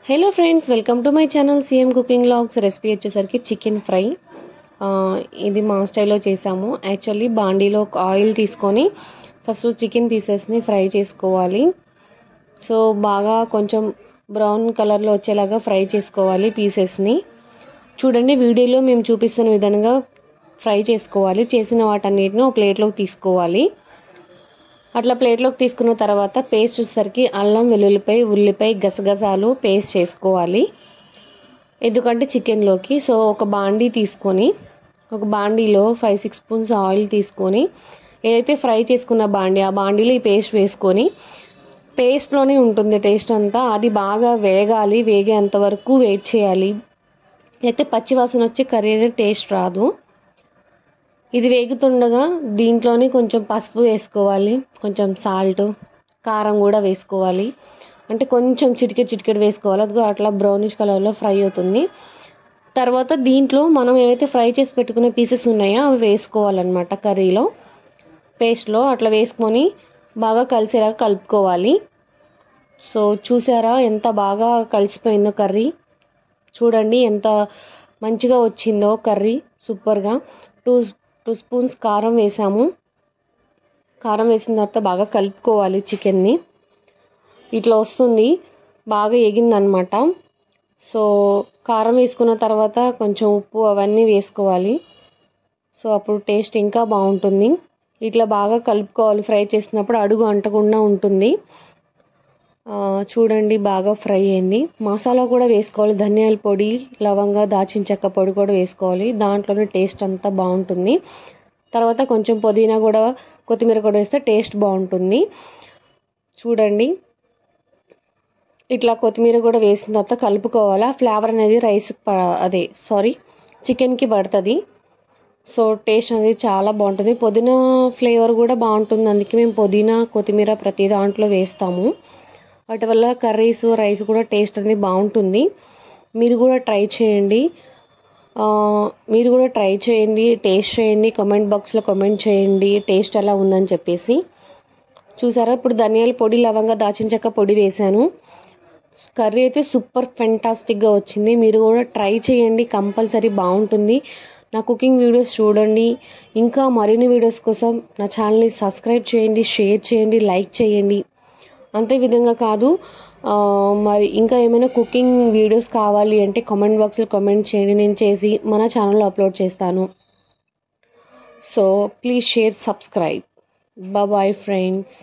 Hello friends, welcome to my channel CM cooking vlogs. Recipe వచ్చేసరికి chicken fry. ఇది మా స్టైల్లో చేసాము. యాక్చువల్లీ బాండీలో ఆయిల్ తీసుకొని ఫస్ట్ చికెన్ పీసెస్ని ఫ్రై చేసుకోవాలి. సో బాగా కొంచెం బ్రౌన్ కలర్లో వచ్చేలాగా ఫ్రై చేసుకోవాలి పీసెస్ని. చూడండి, వీడియోలో మేము చూపిస్తున్న విధంగా ఫ్రై చేసుకోవాలి. చేసిన వాటన్నిటిని ఒక ప్లేట్లోకి తీసుకోవాలి. అట్లా ప్లేట్లోకి తీసుకున్న తర్వాత పేస్ట్ వచ్చేసరికి అల్లం వెల్లుల్లిపాయ ఉల్లిపాయ గసగసాలు పేస్ట్ చేసుకోవాలి. ఎందుకంటే చికెన్లోకి. సో ఒక బాండీ తీసుకొని ఒక బాండీలో 5-6 స్పూన్స్ ఆయిల్ తీసుకొని ఏదైతే ఫ్రై చేసుకున్న బాండీ ఆ బాండీలో ఈ పేస్ట్ వేసుకొని, పేస్ట్లోనే ఉంటుంది టేస్ట్ అంతా. అది బాగా వేగాలి. వేగేంత వరకు వెయిట్ చేయాలి. అయితే పచ్చివాసన వచ్చి కర్రీ అనేది టేస్ట్ రాదు. ఇది వేగుతుండగా దీంట్లోని కొంచెం పసుపు వేసుకోవాలి, కొంచెం సాల్ట్, కారం కూడా వేసుకోవాలి. అంటే కొంచెం చిటికెడు వేసుకోవాలి. అదిగో అట్లా బ్రౌనిష్ కలర్లో ఫ్రై అవుతుంది. తర్వాత దీంట్లో మనం ఏవైతే ఫ్రై చేసి పెట్టుకునే పీసెస్ ఉన్నాయో అవి వేసుకోవాలన్నమాట కర్రీలో, పేస్ట్లో. అట్లా వేసుకొని బాగా కలిసేలాగా కలుపుకోవాలి. సో చూసారా ఎంత బాగా కలిసిపోయిందో కర్రీ. చూడండి ఎంత మంచిగా వచ్చిందో కర్రీ, సూపర్గా. 2 స్పూన్స్ కారం వేసాము. కారం వేసిన తర్వాత బాగా కలుపుకోవాలి చికెన్ని. ఇట్లా వస్తుంది, బాగా ఎగిందనమాట. సో కారం వేసుకున్న తర్వాత కొంచెం ఉప్పు అవన్నీ వేసుకోవాలి. సో అప్పుడు టేస్ట్ ఇంకా బాగుంటుంది. ఇట్లా బాగా కలుపుకోవాలి. ఫ్రై చేసినప్పుడు అడుగు అంటకుండా ఉంటుంది. చూడండి బాగా ఫ్రై అయింది. మసాలా కూడా వేసుకోవాలి. ధనియాల పొడి, లవంగా, దాచిన చెక్క పొడి కూడా వేసుకోవాలి. దాంట్లోనే టేస్ట్ అంతా బాగుంటుంది. తర్వాత కొంచెం పుదీనా కూడా, కొత్తిమీర కూడా వేస్తే టేస్ట్ బాగుంటుంది. చూడండి, ఇట్లా కొత్తిమీర కూడా వేసిన తర్వాత కలుపుకోవాలి. ఆ ఫ్లేవర్ అనేది చికెన్కి పడుతుంది. సో టేస్ట్ అనేది చాలా బాగుంటుంది. పుదీనా ఫ్లేవర్ కూడా బాగుంటుంది. అందుకే మేము పుదీనా, కొత్తిమీర ప్రతి దాంట్లో వేస్తాము. వాటి వల్ల కర్రీస్, రైస్ కూడా టేస్ట్ అనేది బాగుంటుంది. మీరు కూడా ట్రై చేయండి. టేస్ట్ చేయండి. కామెంట్ బాక్స్లో కామెంట్ చేయండి టేస్ట్ ఎలా ఉందని చెప్పేసి. చూసారా, ఇప్పుడు ధనియాల పొడి, లవంగా, దాచిన చెక్క పొడి వేసాను. కర్రీ అయితే సూపర్ ఫెంటాస్టిక్గా వచ్చింది. మీరు కూడా ట్రై చేయండి, కంపల్సరీ బాగుంటుంది. నా కుకింగ్ వీడియోస్ చూడండి. ఇంకా మరిన్ని వీడియోస్ కోసం నా ఛానల్ని సబ్స్క్రైబ్ చేయండి, షేర్ చేయండి, లైక్ చేయండి. అంతే విధంగా కాదు, మరి ఇంకా ఏమైనా కుకింగ్ వీడియోస్ కావాలి అంటే కామెంట్ బాక్స్లో కామెంట్ చేయండి. నేను చేసి మన ఛానల్లో అప్లోడ్ చేస్తాను. So please share, subscribe. Bye friends.